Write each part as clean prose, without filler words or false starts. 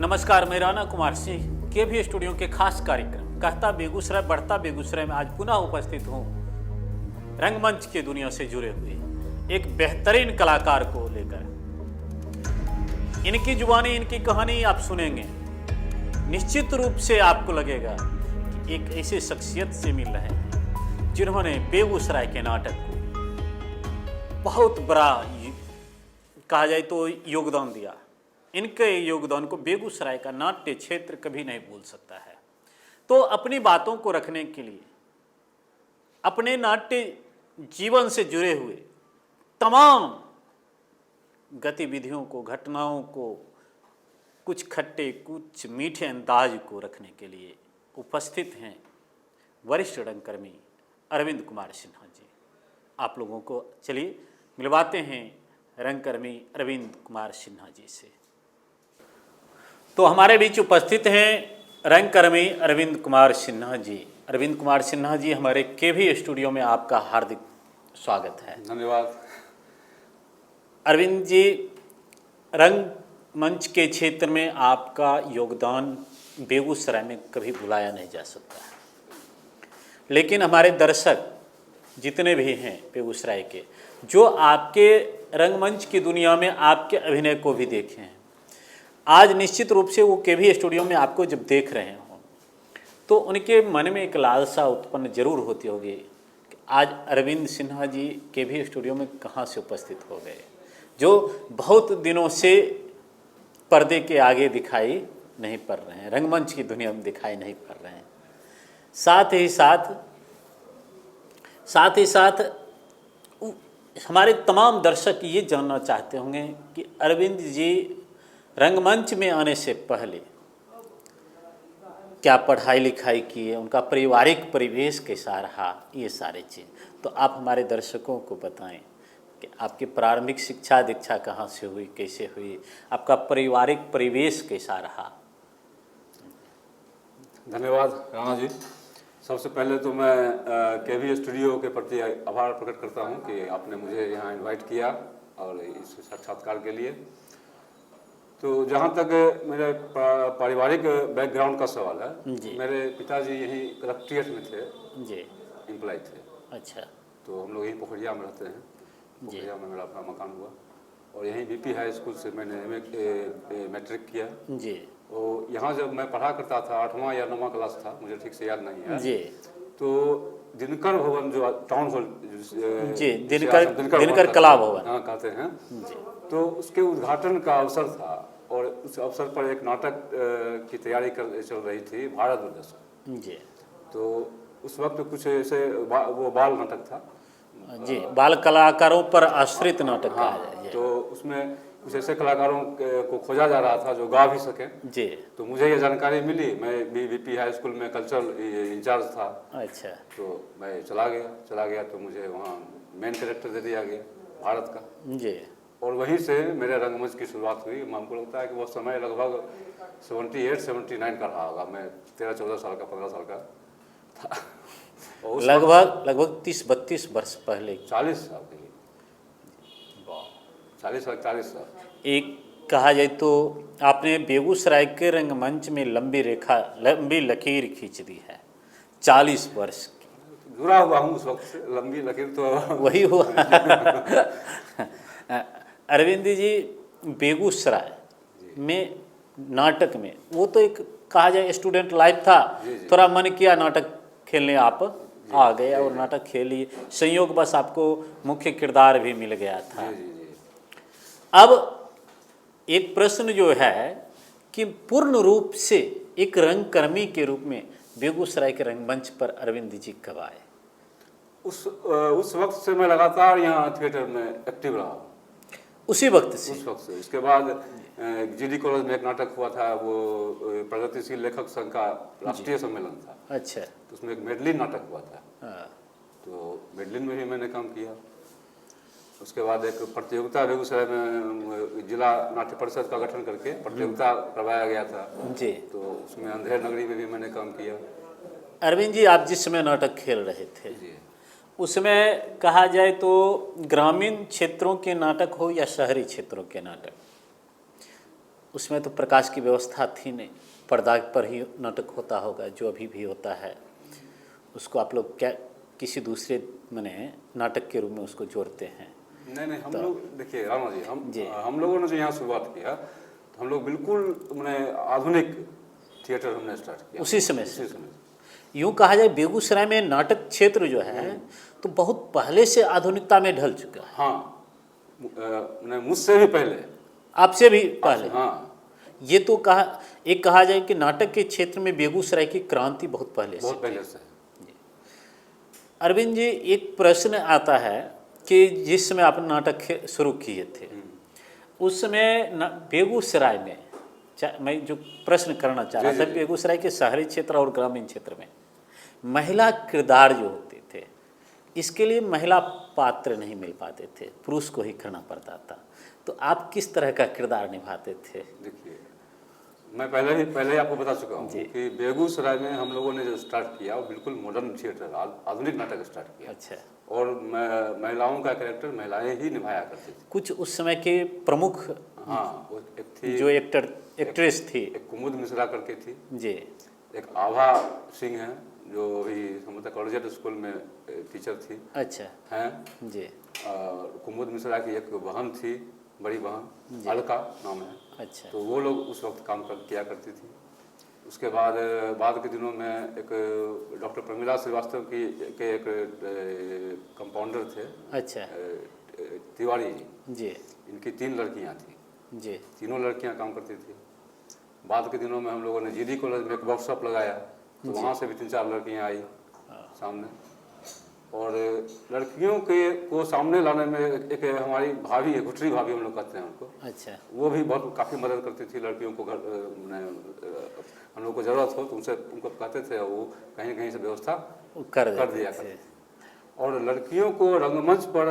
नमस्कार, मैं राणा कुमार सिंह के भी स्टूडियो के खास कार्यक्रम कहता बेगूसराय बढ़ता बेगूसराय में आज पुनः उपस्थित हूँ रंगमंच की दुनिया से जुड़े हुए एक बेहतरीन कलाकार को लेकर। इनकी जुबानी, इनकी कहानी आप सुनेंगे, निश्चित रूप से आपको लगेगा कि एक ऐसे शख्सियत से मिल रहे हैं जिन्होंने बेगूसराय के नाटक को बहुत बड़ा कहा जाए तो योगदान दिया। इनके योगदान को बेगूसराय का नाट्य क्षेत्र कभी नहीं भूल सकता है। तो अपनी बातों को रखने के लिए अपने नाट्य जीवन से जुड़े हुए तमाम गतिविधियों को, घटनाओं को, कुछ खट्टे कुछ मीठे अंदाज को रखने के लिए उपस्थित हैं वरिष्ठ रंगकर्मी अरविंद कुमार सिन्हा जी। आप लोगों को चलिए मिलवाते हैं रंगकर्मी अरविंद कुमार सिन्हा जी से। तो हमारे बीच उपस्थित हैं रंगकर्मी अरविंद कुमार सिन्हा जी। अरविंद कुमार सिन्हा जी, हमारे केवी स्टूडियो में आपका हार्दिक स्वागत है। धन्यवाद। अरविंद जी, रंगमंच के क्षेत्र में आपका योगदान बेगूसराय में कभी भुलाया नहीं जा सकता है, लेकिन हमारे दर्शक जितने भी हैं बेगूसराय के, जो आपके रंगमंच की दुनिया में आपके अभिनय को भी देखे हैं, आज निश्चित रूप से वो केवी स्टूडियो में आपको जब देख रहे हों तो उनके मन में एक लालसा उत्पन्न जरूर होती होगी कि आज अरविंद सिन्हा जी केवी स्टूडियो में कहाँ से उपस्थित हो गए, जो बहुत दिनों से पर्दे के आगे दिखाई नहीं पड़ रहे हैं, रंगमंच की दुनिया में दिखाई नहीं पड़ रहे हैं। साथ ही साथ हमारे तमाम दर्शक ये जानना चाहते होंगे कि अरविंद जी रंगमंच में आने से पहले क्या पढ़ाई लिखाई की है, उनका पारिवारिक परिवेश कैसा रहा, ये सारी चीज़ तो आप हमारे दर्शकों को बताएं कि आपकी प्रारंभिक शिक्षा दीक्षा कहाँ से हुई, कैसे हुई, आपका पारिवारिक परिवेश कैसा रहा। धन्यवाद राणा जी। सबसे पहले तो मैं केवी स्टूडियो के प्रति आभार प्रकट करता हूं कि आपने मुझे यहाँ इनवाइट किया और इस साक्षात्कार के लिए। तो जहाँ तक मेरे पारिवारिक बैकग्राउंड का सवाल है, मेरे पिताजी यहीं कलेक्ट्रेट में थे जी, एम्प्लॉय थे। अच्छा। तो हम लोग यहीं पोखरिया में रहते हैं। पोखरिया में मेरा अपना मकान हुआ और यहीं बीपी हाई स्कूल से मैंने मैट्रिक किया जी। तो यहाँ जब मैं पढ़ा करता था, 8वां या 9वां क्लास था, मुझे ठीक से याद नहीं है जी। तो दिनकर भवन जो टाउन हॉल जी, दिनकर कला भवन हाँ कहते हैं जी, तो उसके उद्घाटन का अवसर था और उस अवसर पर एक नाटक की तैयारी चल रही थी, भारत दुर्दशा जी। तो उस वक्त कुछ ऐसे वो बाल नाटक था जी, बाल कलाकारों पर आश्रित नाटक कहा जाए। तो उसमें कुछ ऐसे कलाकारों को खोजा जा रहा था जो गा भी सके जी। तो मुझे ये जानकारी मिली, मैं बीपी हाई स्कूल में कल्चरल इंचार्ज था। अच्छा। तो मैं चला गया तो मुझे वहाँ मेन कैरेक्टर दे दिया गया भारत का जी। और वहीं से मेरे रंगमंच की शुरुआत हुई। हमको लगता है कि वो समय लगभग 78-79 का रहा होगा। मैं 13-14 साल का, 15 साल का था। लगभग 30-32 वर्ष पहले, 40 साल के लिए, 40 साल। एक कहा जाए तो आपने बेगूसराय के रंगमंच में लंबी लकीर खींच दी है, 40 वर्ष की। जुड़ा हुआ हूँ उस वक्त से, लंबी लकीर तो वही हुआ। अरविंद जी, बेगूसराय में नाटक में वो तो एक कहा जाए स्टूडेंट लाइफ था, थोड़ा मन किया नाटक खेलने, आप आ गए और नाटक खेलिए, संयोग बस आपको मुख्य किरदार भी मिल गया था। अब एक प्रश्न जो है कि पूर्ण रूप से एक रंगकर्मी के रूप में बेगूसराय के रंगमंच पर अरविंद जी कब आए? उस वक्त से मैं लगातार यहाँ थिएटर में एक्टिव रहा। उसी वक्त से? उस वक्त से। इसके बाद जीडी कॉलेज में एक नाटक हुआ था, वो प्रगतिशील लेखक संघ का राष्ट्रीय सम्मेलन था। अच्छा। तो उसमें एक मेडलिन नाटक हुआ था। तो मेडलिन में भी मैंने काम किया। उसके बाद एक प्रतियोगिता बेगूसराय में जिला नाट्य परिषद का गठन करके प्रतियोगिता करवाया गया था जी। तो उसमें अंधेर नगरी में भी मैंने काम किया। अरविंद जी, आप जिस समय नाटक खेल रहे थे जी, उसमें कहा जाए तो ग्रामीण क्षेत्रों के नाटक हो या शहरी क्षेत्रों के नाटक, उसमें तो प्रकाश की व्यवस्था थी नहीं, पर्दा पर ही नाटक होता होगा, जो अभी भी होता है। उसको आप लोग क्या किसी दूसरे माने नाटक के रूप में उसको जोड़ते हैं? नहीं, हम लोग देखिए राणा जी, जी। हम लोगों ने जो यहाँ शुरुआत किया तो हम लोग बिल्कुल मैंने आधुनिक थिएटर हमने स्टार्ट किया उसी समय उसी से समय। यूँ कहा जाए बेगूसराय में नाटक क्षेत्र जो है तो बहुत पहले से आधुनिकता में ढल चुका है। हाँ, मैंने मुझसे भी पहले, आपसे भी पहले। हाँ, ये तो कहा जाए कि नाटक के क्षेत्र में बेगूसराय की क्रांति बहुत पहले से बहुत पहले से। अरविंद जी, एक प्रश्न आता है कि जिस समय आपने नाटक शुरू किए थे उस समय बेगूसराय में मैं जो प्रश्न करना चाह रहा था, बेगूसराय के शहरी क्षेत्र और ग्रामीण क्षेत्र में महिला किरदार जो होते थे, इसके लिए महिला पात्र नहीं मिल पाते थे, पुरुष को ही करना पड़ता था। तो आप किस तरह का किरदार निभाते थे? देखिए, मैं पहले ही आपको बता चुका हूँ कि बेगूसराय में हम लोगों ने जो स्टार्ट किया वो बिल्कुल मॉडर्न थिएटर, आधुनिक नाटक स्टार्ट किया। अच्छा। और महिलाओं का कैरेक्टर महिलाएं ही निभाया करती थी। कुछ उस समय के प्रमुख, हाँ, वो एक थी जो एक्ट्रेस थी, एक कुमुद मिश्रा करके थी जी, एक आभा सिंह है जो अभी समझता कॉलेजिएट स्कूल में टीचर थी। अच्छा हैं जी, कुमुद मिश्रा की एक बहन थी, बड़ी बहन, अलका नाम है। अच्छा, तो वो लोग उस वक्त किया करती थी। उसके बाद के दिनों में एक डॉक्टर प्रमिला श्रीवास्तव के एक कंपाउंडर थे, अच्छा तिवारी जी, इनकी 3 लड़कियां थी, जी, तीनों लड़कियां काम करती थी। बाद के दिनों में हम लोगों ने जीडी कॉलेज में एक वर्कशॉप लगाया, तो वहाँ से भी 3-4 लड़कियां आई सामने। और लड़कियों को सामने लाने में एक हमारी भाभी है, गुठरी भाभी हम लोग कहते हैं उनको। अच्छा, वो भी बहुत काफ़ी मदद करती थी लड़कियों को। हम लोग को ज़रूरत हो तो उनको कहते थे, वो कहीं कहीं से व्यवस्था कर दिया करते। और लड़कियों को रंगमंच पर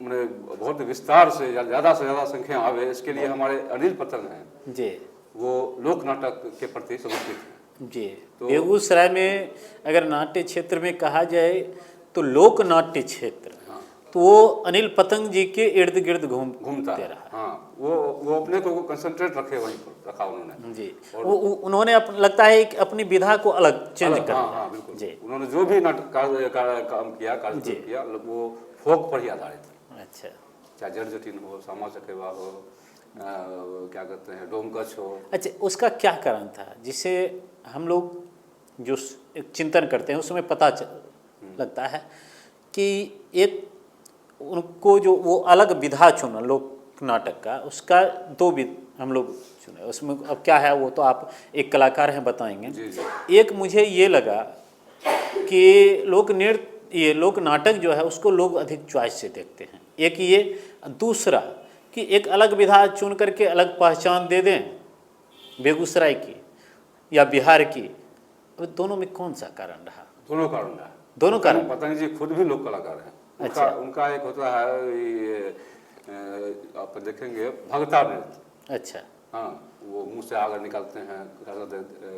मैंने बहुत विस्तार से ज़्यादा संख्या आवे, इसके लिए हमारे अनिल पतंग हैं जी, वो लोक नाटक के प्रति समर्पित हैं। जी। बेगूसराय में अगर नाट्य क्षेत्र में कहा जाए तो लोक नाट्य क्षेत्र, तो वो अनिल पतंग जी के इर्द गिर्द घूमता रहा। हाँ, वो अपने को कंसंट्रेट वहीं पर रखा उन्होंने जी। उन्होंने लगता है कि अपनी विधा को अलग चेंज कर हाँ दिया। हाँ बिल्कुल जी, उन्होंने जो भी नाटक काम किया, कार्यक्रम किया, वो फोक पर ही आधारित है। अच्छा, चाहे जड़ जटिन हो, सामा चकेवा हो, क्या कहते हैं डोमकच हो। अच्छा, उसका क्या कारण था जिसे हम लोग जो एक चिंतन करते हैं उसमें पता लगता है कि एक उनको जो वो अलग विधा चुना लोक नाटक का, उसका 2 हम लोग चुने। उसमें अब क्या है वो तो आप एक कलाकार हैं, बताएंगे। जी जी। एक मुझे ये लगा कि लोक नाटक जो है उसको लोग अधिक चॉइस से देखते हैं, एक ये। दूसरा कि एक अलग विधा चुन करके अलग पहचान दे दें बेगूसराय की या बिहार की। अब दोनों में कौन सा कारण रहा? दोनों कारण रहा। दोनों कारण। पतंग जी खुद भी लोक कलाकार हैं। अच्छा। उनका एक होता है ये, आप देखेंगे भगता नृत्य। अच्छा, हाँ, वो मुंह से आगर निकालते हैं,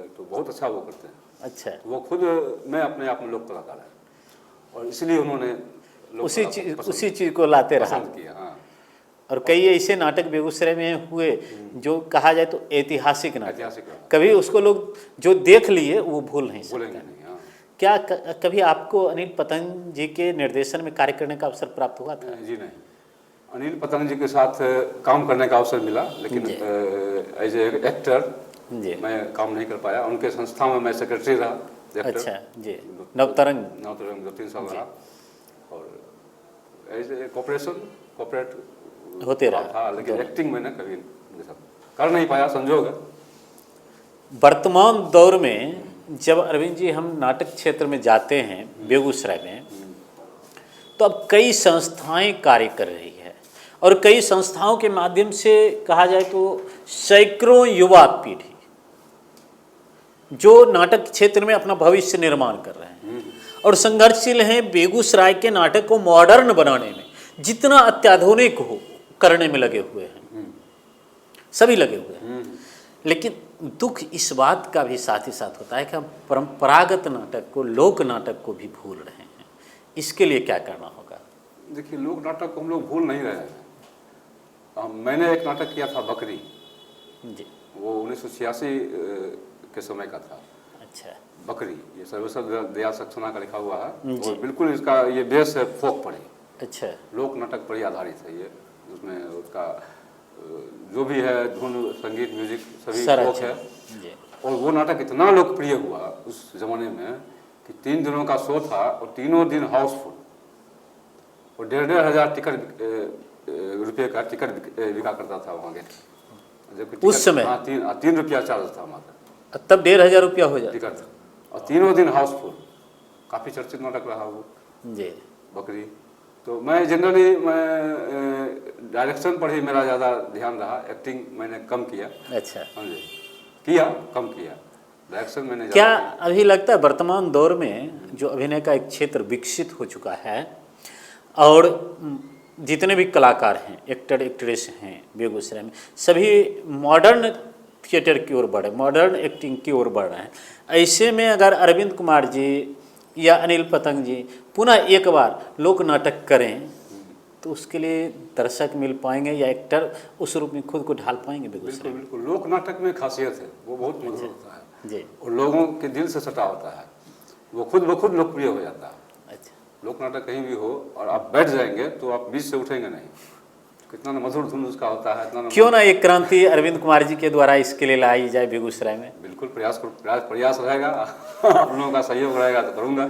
तो बहुत अच्छा वो करते हैं। अच्छा, वो खुद में अपने आप में लोक कलाकार है और इसलिए उन्होंने उसी चीज़ को लाते रहा किया। हाँ। और कई ऐसे नाटक बेगूसराय में हुए जो कहा जाए तो ऐतिहासिक नाटक, कभी उसको लोग जो देख लिए वो भूल नहीं सकते। नहीं। हाँ। क्या कभी आपको अनिल पतंग जी के निर्देशन में कार्य करने का अवसर प्राप्त हुआ था? जी नहीं, अनिल पतंग जी के साथ काम करने का अवसर मिला, लेकिन एज ए एक्टर जी, मैं काम नहीं कर पाया। उनके संस्था में मैं सेक्रेटरी रहा। अच्छा जी, नवतरंग 2-3 साल रहा और एज ए कॉपरेट होते रहा था, लेकिन एक्टिंग मैंने कभी कर नहीं पाया, संजोग है। वर्तमान दौर में जब अरविंद जी हम नाटक क्षेत्र में जाते हैं बेगूसराय में, तो अब कई संस्थाएं कार्य कर रही है और कई संस्थाओं के माध्यम से कहा जाए तो सैकड़ों युवा पीढ़ी जो नाटक क्षेत्र में अपना भविष्य निर्माण कर रहे हैं और संघर्षशील हैं बेगूसराय के नाटक को मॉडर्न बनाने में, जितना अत्याधुनिक हो करने में लगे हुए हैं, सभी लगे हुए हैं। लेकिन दुख इस बात का भी साथ ही साथ होता है कि हम परंपरागत नाटक को, लोक नाटक को भी भूल रहे हैं। इसके लिए क्या करना होगा? देखिए, लोक नाटक को हम लोग भूल नहीं रहे हैं। मैंने एक नाटक किया था बकरी, जी। वो 1986 के समय का था। अच्छा। बकरी, ये सर्वेश्वर दयाल सक्सेना का लिखा हुआ है जी। और बिल्कुल इसका ये बेस है फोक पर ही, अच्छा। लोक नाटक पर ही आधारित है ये। उसमें उसका जो भी है धुन, संगीत, म्यूजिक सभी सारा फोक अच्छा। है। जी। और वो नाटक इतना लोकप्रिय हुआ उस जमाने में कि 3 दिनों का शो था और तीनों दिन हाउसफुल, और 1,500 टिकट रुपये का टिकट बिका करता था वहाँ गेट, जबकि उस समय? हाँ, 3 रुपया चार्ज था मात्र तब 1,500 रुपया हो जाता। टिकट, और तीनों दिन हाउसफुल। काफ़ी चर्चित नाटक रहा वो जी। बकरी। तो मैं जनरली डायरेक्शन पर ही मेरा ज़्यादा ध्यान रहा, एक्टिंग मैंने कम किया। अच्छा। हाँ जी, किया, कम किया, डायरेक्शन मैंने क्या ज़्यादा किया। अभी लगता है वर्तमान दौर में जो अभिनय का एक क्षेत्र विकसित हो चुका है और जितने भी कलाकार हैं, एक्टर एक्ट्रेस हैं बेगूसराय में, सभी मॉडर्न थिएटर की ओर बढ़े, मॉडर्न एक्टिंग की ओर बढ़ रहे हैं। ऐसे में अगर अरविंद कुमार जी या अनिल पतंग जी पुनः एक बार लोक नाटक करें तो उसके लिए दर्शक मिल पाएंगे या एक्टर उस रूप में खुद को ढाल पाएंगे बेगूसराय बिल्कुल में? बिल्कुल, लोक नाटक में खासियत है, वो बहुत मधुर होता है जी। और लोगों के दिल से सटा होता है, वो खुद ब खुद लोकप्रिय हो जाता है। अच्छा। लोक नाटक कहीं भी हो और आप बैठ जाएंगे तो आप बीच से उठेंगे नहीं, कितना ना मधुर धुन उसका होता है, इतना क्यों ना एक क्रांति अरविंद कुमार जी के द्वारा इसके लिए लाई जाए बेगूसराय में? बिल्कुल प्रयास रहेगा आप लोगों का सहयोग रहेगा तो करूँगा।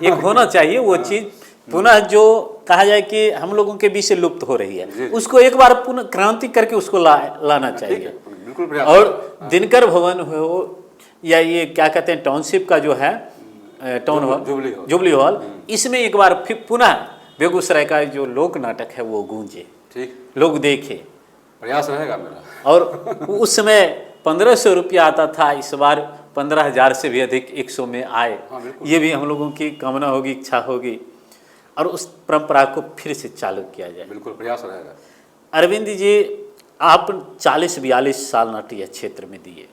एक होना चाहिए वो चीज़, पुनः जो कहा जाए कि हम लोगों के बीच से लुप्त हो रही है, उसको एक बार पुनः क्रांति करके उसको लाना ठीक चाहिए। है, बिल्कुल प्रयास। और दिनकर भवन हो या ये क्या कहते हैं टाउनशिप का जो है टाउन हॉल, जुबली हॉल, इसमें एक बार फिर पुनः बेगूसराय का जो लोक नाटक है वो गूंजे, ठीक, लोग देखे। प्रयास रहेगा मेरा। और उस समय 1,500 रुपया आता था, इस बार 15,000 से भी अधिक 100 में आए। हाँ, बिल्कुल। ये भी हम लोगों की कामना होगी, इच्छा होगी, और उस परंपरा को फिर से चालू किया जाए। बिल्कुल प्रयास रहेगा। अरविंद जी, आप 40-42 साल नाट्य क्षेत्र में दिए,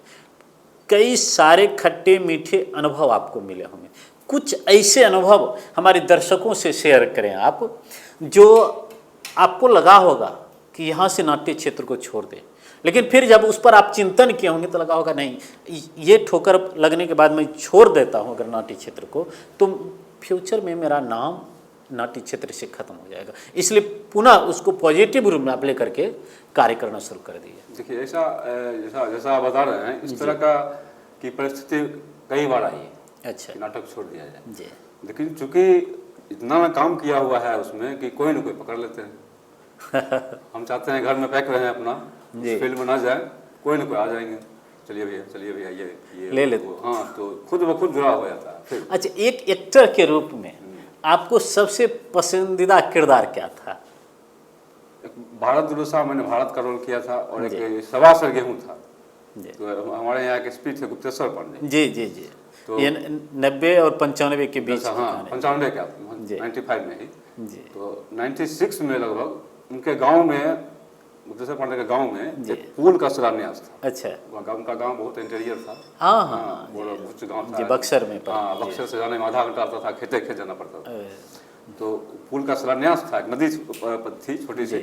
कई सारे खट्टे मीठे अनुभव आपको मिले होंगे। कुछ ऐसे अनुभव हमारे दर्शकों से शेयर करें आप, जो आपको लगा होगा कि यहाँ से नाट्य क्षेत्र को छोड़ दें, लेकिन फिर जब उस पर आप चिंतन किए होंगे तो लगा होगा नहीं, ये ठोकर लगने के बाद मैं छोड़ देता हूँ अगर नाट्य क्षेत्र को, तो फ्यूचर में मेरा नाम नाट्य क्षेत्र से खत्म हो जाएगा, इसलिए पुनः उसको पॉजिटिव रूप में आप लेकर के कार्य करना शुरू कर दिए। देखिए, जैसा आप बता रहे हैं, इस तरह का की परिस्थिति कई बार आई है। अच्छा। कि नाटक छोड़ दिया जाए जी। लेकिन चूंकि इतना मैं काम किया हुआ है उसमें कि कोई ना कोई पकड़ लेते हैं। हम चाहते हैं घर में पैक रहे अपना, फील्ड में ना जाए, कोई ना कोई आ जाएंगे, चलिए भैया ये ले लेते। हाँ, तो खुद ब खुद जुड़ा हो जाता है फिर। अच्छा, एक एक्टर के रूप में आपको सबसे पसंदीदा किरदार क्या था? भारत दुर्दशा, मैंने भारत का रोल किया था, और एक सवा सर गेहूँ था। तो हमारे यहाँ के स्पीच थे गुप्तेश्वर पांडे जी जी जी। तो ये 90 और 95 के बीच, हाँ 95 का, 95 में ही जी। तो 96 में लगभग उनके गांव में, गुप्तेश्वर पांडे के गांव में एक पुल का शिलान्यास था। अच्छा। उनका गांव बहुत इंटीरियर था। हाँ हाँ, वो उच्च गाँव था बक्सर में। हाँ, बक्सर से जाने में आधा घंटा लगता था, खेत जाना पड़ता था। तो पुल का शिलान्यास था, एक नदी थी छोटी सी,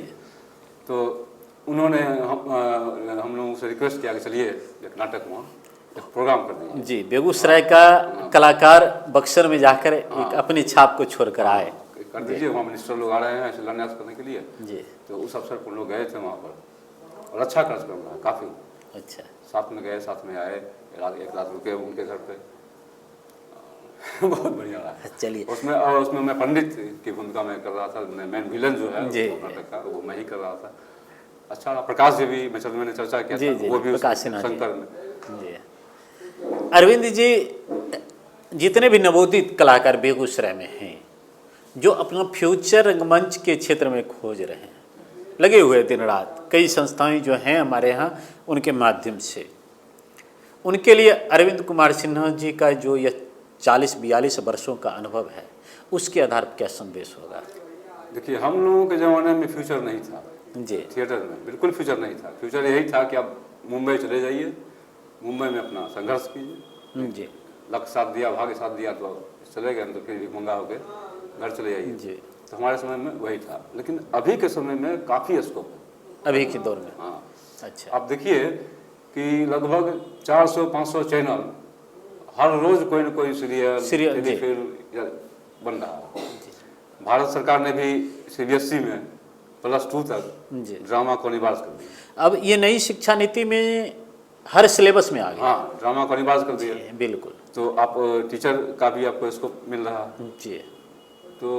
तो उन्होंने हम लोगों से रिक्वेस्ट किया कि चलिए एक नाटक वहाँ एक प्रोग्राम कर दीजिए। जी, बेगूसराय का कलाकार बक्सर में जाकर एक अपनी छाप को छोड़कर आए, कर दीजिए, वहाँ मिनिस्टर लोग आ रहे हैं शिलान्यास करने के लिए जी। तो उस अवसर पर लोग गए थे वहाँ पर, और अच्छा कार्यक्रम रहा काफ़ी। अच्छा। साथ में गए, साथ में आए, एक रात रुके उनके घर पे। बहुत बढ़िया रहा। चलिए, उसमें मैं पंडित की भूमिका में कर रहा था, मेन विलन जो है नाटक का वो मैं ही कर रहा था। अच्छा, प्रकाश जी भी मैंने चर्चा किया था, वो भी शंकर में। जी। अरविंद जी, जितने भी नवोदित कलाकार बेगूसराय में हैं जो अपना फ्यूचर रंगमंच के क्षेत्र में खोज रहे हैं, लगे हुए दिन रात, कई संस्थाएं जो हैं हमारे यहाँ उनके माध्यम से, उनके लिए अरविंद कुमार सिन्हा जी का जो यह 40-42 वर्षों का अनुभव है, उसके आधार पर क्या संदेश होगा? देखिए, हम लोगों के ज़माने में फ्यूचर नहीं था जी। थिएटर में बिल्कुल फ्यूचर नहीं था। फ्यूचर यही था कि आप मुंबई चले जाइए, मुंबई में अपना संघर्ष कीजिए जी। लक्ष्य साथ दिया, भाग्य साथ दिया तो चले गए, तो फिर मंगा हो गए घर चले जाइए जी। तो हमारे समय में वही था। लेकिन अभी के समय में काफ़ी स्कोप है, अभी के दौर में। हाँ, अच्छा। आप देखिए कि लगभग 400-500 चैनल हर रोज कोई न कोई सीरियल जी। टेलीफिल्म बन रहा है। भारत सरकार ने भी CBSE में +2 तक जी। ड्रामा को अनिवार्य कर दिया। अब ये नई शिक्षा नीति में हर सिलेबस में आ गया। हाँ, ड्रामा को अनिवार्य कर दिया। जी, बिल्कुल। तो आप टीचर का भी आपको स्कोप मिल रहा है। जी। तो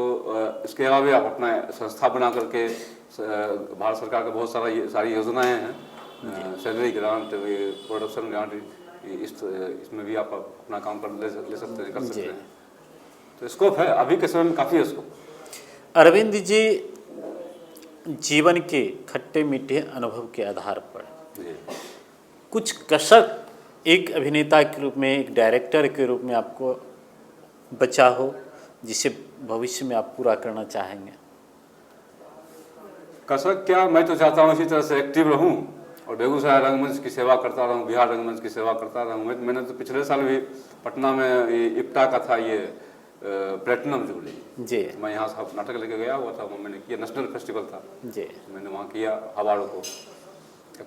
इसके अलावा आप अपना संस्था बना करके भारत सरकार का बहुत सारी योजनाएं हैं, सैलरी ग्रांट, प्रोडक्शन ग्रांट, इसमें भी आप अपना काम कर ले सकते हैं, कर सकते हैं। तो स्कोप है, अभी के समय में काफ़ी स्कोप। अरविंद जी, जीवन के खट्टे मीठे अनुभव के आधार पर जी। कुछ कसक एक अभिनेता के रूप में, एक डायरेक्टर के रूप में आपको बचा हो, जिसे भविष्य में आप पूरा करना चाहेंगे? कसक क्या, मैं तो चाहता हूँ इसी तरह से एक्टिव रहूँ और बेगूसराय रंगमंच की सेवा करता रहूँ, बिहार रंगमंच की सेवा करता रहूँ। मैंने तो पिछले साल भी पटना में इप्टा का था ये प्लेटिनम जुबली जी। मैं यहाँ से नाटक लेके गया हुआ था, वो मैंने किया, नेशनल फेस्टिवल था जी। मैंने वहाँ किया हवाड़ों को।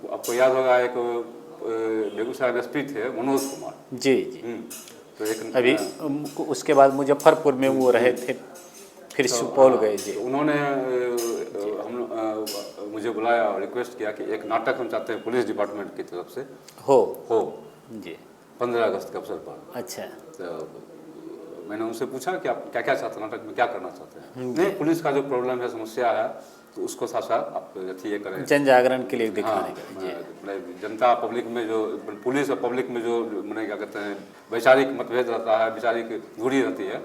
आपको याद होगा एक बेगूसराय एसपी थे मनोज कुमार। जी। जी। तो एक अभी उसके बाद मुजफ्फरपुर में वो रहे थे, फिर सुपौल गए। जी। तो उन्होंने मुझे बुलाया और रिक्वेस्ट किया कि एक नाटक हम चाहते हैं पुलिस डिपार्टमेंट की तरफ से हो जी 15 अगस्त के अवसर पर। अच्छा। तो मैंने उनसे पूछा कि आप क्या क्या चाहते हैं, नाटक में क्या करना चाहते हैं। नहीं, पुलिस का जो प्रॉब्लम है, समस्या है, तो उसको साथ साथ आप ये करें, जन जागरण के लिए दिखाने का। जी। जनता पब्लिक में जो पुलिस और पब्लिक में जो मैंने क्या कहते हैं वैचारिक मतभेद रहता है, वैचारिक दूरी रहती है,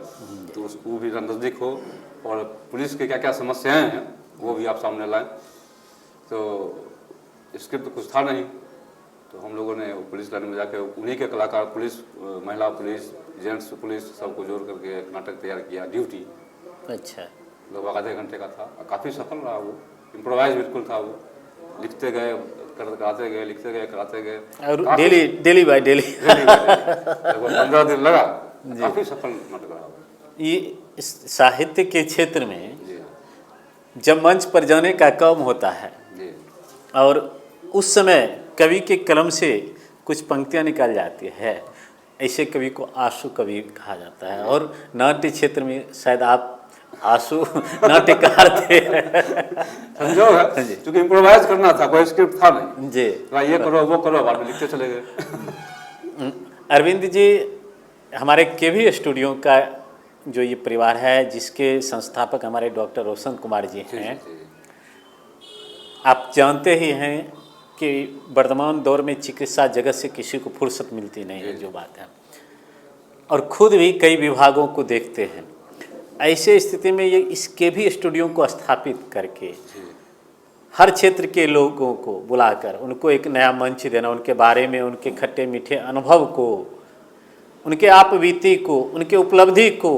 तो उसको भी नज़दीक हो और पुलिस के क्या क्या समस्याएं हैं वो भी आप सामने लाएं। तो स्क्रिप्ट तो कुछ था नहीं, तो हम लोगों ने पुलिस लाइन में जाकर उन्हीं के कलाकार, पुलिस, महिला पुलिस, जेंट्स पुलिस सबको जोड़ करके एक नाटक तैयार किया, ड्यूटी। अच्छा। लगभग आधे घंटे का था, काफ़ी सफल रहा वो, इम्प्रोवाइज बिल्कुल था वो, लिखते गए, कराते गए, लिखते गए, कराते गए, और डेली बाय डेली लगभग 15 दिन लगा, काफ़ी सफल नाटक रहा वो। ये साहित्य के क्षेत्र में जी जब मंच पर जाने का काम होता है जी और उस समय कवि के कलम से कुछ पंक्तियां निकल जाती है, ऐसे कवि को आंसू कवि कहा जाता है। और नाट्य क्षेत्र में शायद आप आंसू नाट्यकार थे। संजोग है, क्योंकि इम्प्रोवाइज करना था, कोई स्क्रिप्ट था नहीं जी। तो ये करो वो करो, बाद में लिखते चले गए। अरविंद जी, हमारे केवी स्टूडियो का जो ये परिवार है, जिसके संस्थापक हमारे डॉक्टर रोशन कुमार जी हैं, आप जानते ही हैं कि वर्तमान दौर में चिकित्सा जगत से किसी को फुर्सत मिलती नहीं है, जो बात है, और खुद भी कई विभागों को देखते हैं। ऐसे स्थिति में ये इस केवी स्टूडियो को स्थापित करके हर क्षेत्र के लोगों को बुलाकर उनको एक नया मंच देना, उनके बारे में, उनके खट्टे मीठे अनुभव को, उनके आपबीती को, उनके उपलब्धि को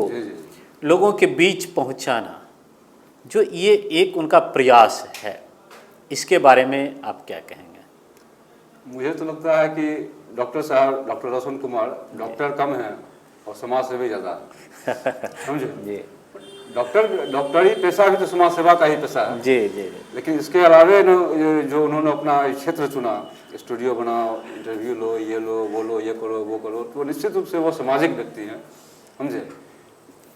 लोगों के बीच पहुंचाना, जो ये एक उनका प्रयास है, इसके बारे में आप क्या कहेंगे? मुझे तो लगता है कि डॉक्टर साहब, डॉक्टर रोशन कुमार, डॉक्टर कम हैं और समाज सेवी ज़्यादा है, समझे जी। डॉक्टरी पेशा भी तो समाज सेवा का ही पेशा है। जी जी। लेकिन इसके अलावे जो उन्होंने अपना क्षेत्र चुना, स्टूडियो बनाओ, इंटरव्यू लो, ये लो, वो लो, ये करो, वो करो, तो निश्चित रूप से वो सामाजिक व्यक्ति हैं, समझे।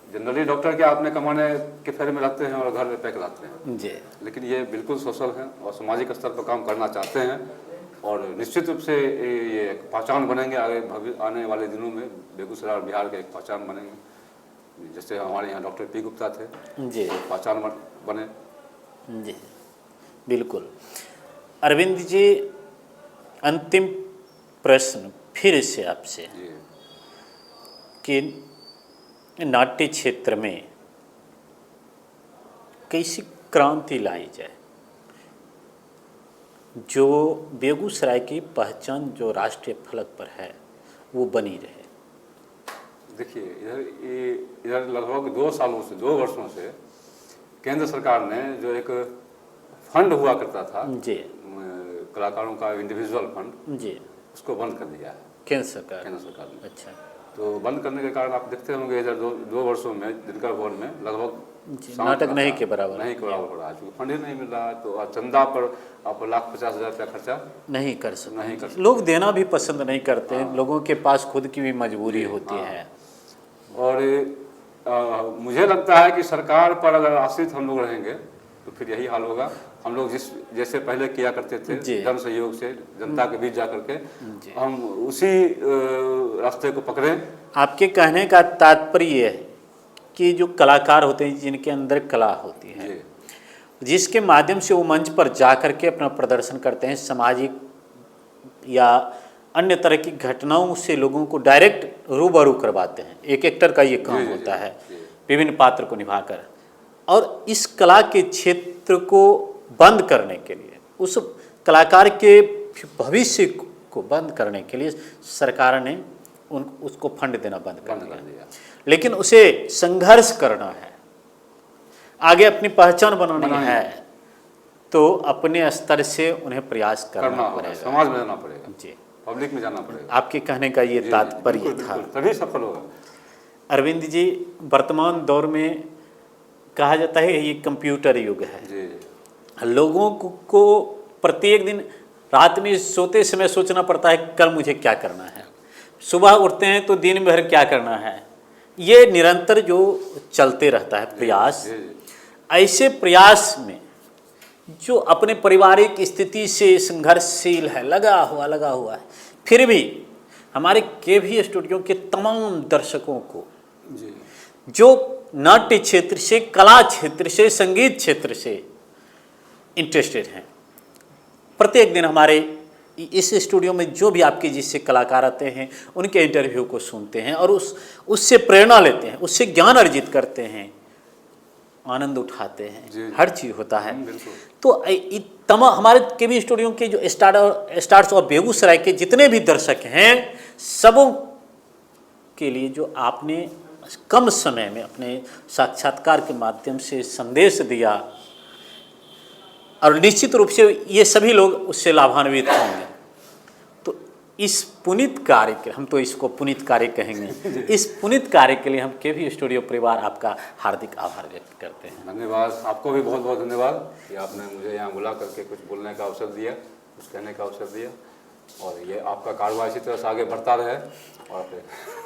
जनरली डॉक्टर क्या अपने कमाने के फेरे में रहते हैं और घर में पैक लाते हैं जी, लेकिन ये बिल्कुल सोशल हैं और सामाजिक स्तर पर काम करना चाहते हैं और निश्चित रूप से ये एक पहचान बनेंगे आगे आने वाले दिनों में। बेगूसराय और बिहार के एक पहचान बनेंगे, जैसे हमारे यहाँ डॉक्टर पी गुप्ता थे जी, पहचान बने। जी बिल्कुल। अरविंद जी, अंतिम प्रश्न फिर से आपसे कि नाट्य क्षेत्र में कैसी क्रांति लाई जाए जो बेगूसराय की पहचान जो राष्ट्रीय फलक पर है वो बनी रहे। देखिए इधर लगभग 2 वर्षों से केंद्र सरकार ने जो एक फंड हुआ करता था जी, कलाकारों का इंडिविजुअल फंड जी, उसको बंद कर दिया है केंद्र सरकार ने। अच्छा। तो बंद करने के कारण आप देखते होंगे इधर 2 वर्षों में दिनकर भवन में लगभग नाटक नहीं के बराबर नहीं के बराबर हो रहा है, क्योंकि फंड ही नहीं मिल रहा है। तो आज चंदा पर आप 1,50,000 रुपया खर्चा नहीं कर सकते, नहीं कर सकते। लोग देना भी पसंद नहीं करते हैं, लोगों के पास खुद की भी मजबूरी होती है। और मुझे लगता है कि सरकार पर अगर आश्रित हम लोग रहेंगे तो फिर यही हाल होगा। हम लोग जैसे पहले किया करते थे जन सहयोग से, जनता के बीच जा करके हम उसी रास्ते को पकड़ें। आपके कहने का तात्पर्य ये है कि जो कलाकार होते हैं, जिनके अंदर कला होती है, जिसके माध्यम से वो मंच पर जा करके अपना प्रदर्शन करते हैं, सामाजिक या अन्य तरह की घटनाओं से लोगों को डायरेक्ट रूबरू करवाते हैं। एक एक्टर का ये काम होता है, विभिन्न पात्र को निभाकर। और इस कला के क्षेत्र को बंद करने के लिए, उस कलाकार के भविष्य को बंद करने के लिए सरकार ने उसको फंड देना बंद कर दिया। लेकिन उसे संघर्ष करना है, आगे अपनी पहचान बनानी है, तो अपने स्तर से उन्हें प्रयास करना पड़ेगा, समाज में जाना पड़ेगा जी, पब्लिक में जाना पड़ेगा। आपके कहने का ये तात्पर्य था, तभी सफल होगा। अरविंद जी, वर्तमान दौर में कहा जाता है ये कंप्यूटर युग है जी। लोगों को प्रत्येक दिन रात में सोते समय सोचना पड़ता है कल मुझे क्या करना है, सुबह उठते हैं तो दिन भर क्या करना है, ये निरंतर जो चलते रहता है प्रयास। ऐसे प्रयास में जो अपने पारिवारिक स्थिति से संघर्षशील है, लगा हुआ है, फिर भी हमारे केवी स्टूडियो के तमाम दर्शकों को जो नाट्य क्षेत्र से, कला क्षेत्र से, संगीत क्षेत्र से इंटरेस्टेड हैं, प्रत्येक दिन हमारे इस स्टूडियो में जो भी आपके जिससे कलाकार आते हैं उनके इंटरव्यू को सुनते हैं और उससे प्रेरणा लेते हैं, उससे ज्ञान अर्जित करते हैं, आनंद उठाते हैं, हर चीज़ होता है। तो तमाम हमारे केवी स्टूडियो के जो स्टार्स और बेगूसराय के जितने भी दर्शक हैं, सबों के लिए जो आपने कम समय में अपने साक्षात्कार के माध्यम से संदेश दिया, और निश्चित रूप से ये सभी लोग उससे लाभान्वित होंगे। तो इस पुनीत कार्य के, हम तो इसको पुनीत कार्य कहेंगे, इस पुनीत कार्य के लिए हम केवी स्टूडियो परिवार आपका हार्दिक आभार व्यक्त करते हैं। धन्यवाद, आपको भी बहुत बहुत धन्यवाद कि आपने मुझे यहाँ बुला करके कुछ बोलने का अवसर दिया, कुछ कहने का अवसर दिया, और ये आपका कारोबार इसी तरह से आगे बढ़ता रहे और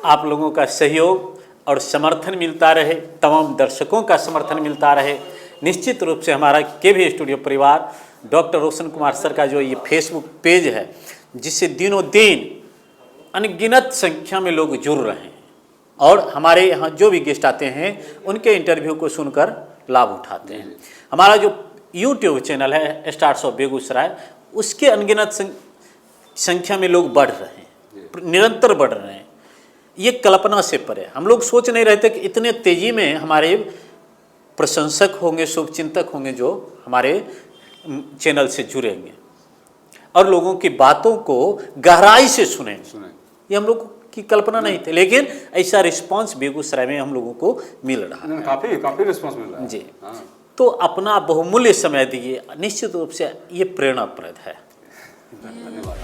आप लोगों का सहयोग और समर्थन मिलता रहे, तमाम दर्शकों का समर्थन मिलता रहे। निश्चित रूप से हमारा केवी स्टूडियो परिवार, डॉक्टर रोशन कुमार सर का जो ये फेसबुक पेज है, जिससे दिनों दिन अनगिनत संख्या में लोग जुड़ रहे हैं और हमारे यहाँ जो भी गेस्ट आते हैं उनके इंटरव्यू को सुनकर लाभ उठाते हैं। हमारा जो यूट्यूब चैनल है स्टार्स ऑफ बेगूसराय, उसके अनगिनत संख्या में लोग बढ़ रहे हैं, निरंतर बढ़ रहे हैं। ये कल्पना से परे, हम लोग सोच नहीं रहे थे कि इतने तेजी में हमारे प्रशंसक होंगे, शुभचिंतक होंगे जो हमारे चैनल से जुड़ेंगे और लोगों की बातों को गहराई से सुनेंगे। ये हम लोग की कल्पना नहीं थी, लेकिन ऐसा रिस्पांस बेगूसराय में हम लोगों को मिल रहा है। काफ़ी रिस्पांस मिल रहा है जी। तो अपना बहुमूल्य समय दिए, निश्चित रूप से ये प्रेरणाप्रद है। धन्यवाद।